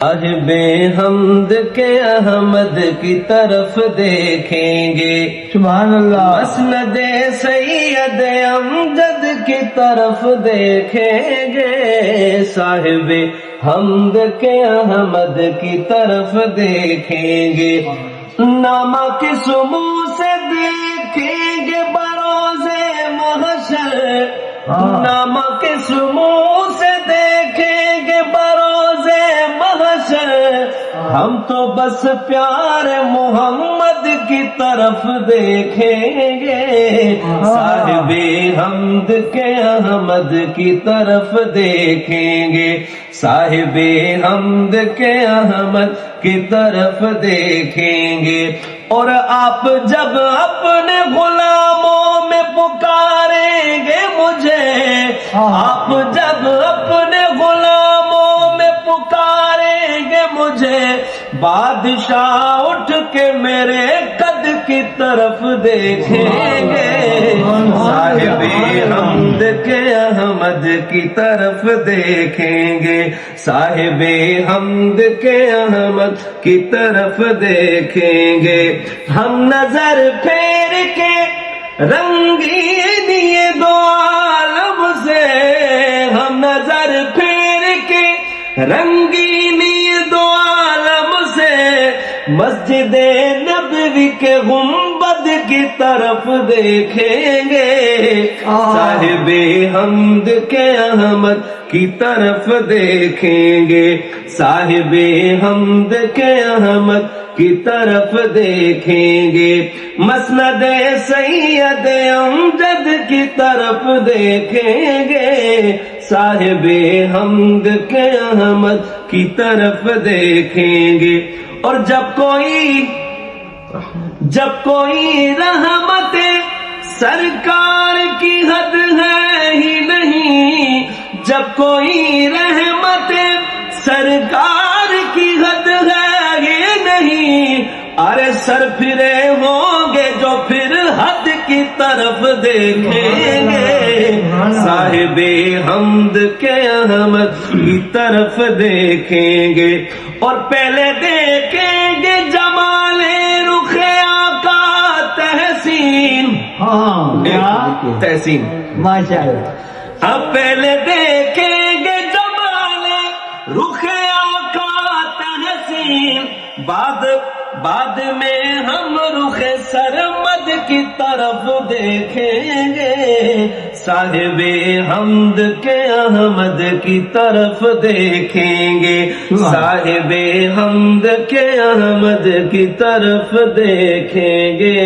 صاحب حمد کے احمد کی طرف دیکھیں گے، سبحان اللہ، مسند سید امجد کی طرف دیکھیں گے، صاحب حمد کے احمد کی طرف دیکھیں گے، نامہ کے سمو سے دیکھیں گے بروز محشر، نامہ کے سمو سے دیکھیں گے بروز محشر، ہم تو بس پیار محمد کی طرف دیکھیں گے، صاحب حمد کے احمد کی طرف دیکھیں گے، صاحب حمد کے احمد کی طرف دیکھیں گے، اور آپ جب اپنے غلاموں میں پکاریں گے مجھے، آپ جب اپنے غلاموں میں پکاریں گے مجھے، بادشاہ اٹھ کے میرے قد کی طرف دیکھیں گے، صاحب حمد کے احمد کی طرف دیکھیں گے، صاحب حمد کے احمد کی طرف دیکھیں گے، ہم نظر پھیر کے رنگین یہ دو عالم سے، ہم نظر پھیر کے رنگین یہ دو عالم سے، مسجد نبوی کے گنبد کی طرف دیکھیں گے، صاحب حمد کے احمد کی طرف دیکھیں گے، صاحب حمد کے احمد کی طرف دیکھیں گے، مسند سید امجد کی طرف دیکھیں گے، صاحب حمد کے احمد کی طرف دیکھیں گے، اور جب کوئی رحمت سرکار کی حد ہے ہی نہیں، جب کوئی رحمت سرکار کی حد ہے ہی نہیں، ارے سر پھرے ہوں گے جو پھر حد کی طرف دیکھیں گے، صاحب حمد کے احمد کی طرف دیکھیں گے، اور پہلے دیکھیں گے جمال رخ آقا تحسین، تحسین ماشاءاللہ، اب پہلے دیکھیں گے جمال رخ آقا تحسین، بعد میں ہم رخ سرمد کی طرف دیکھیں گے، صاحب حمد کے احمد کی طرف دیکھیں گے، صاحب حمد کے احمد کی طرف دیکھیں گے۔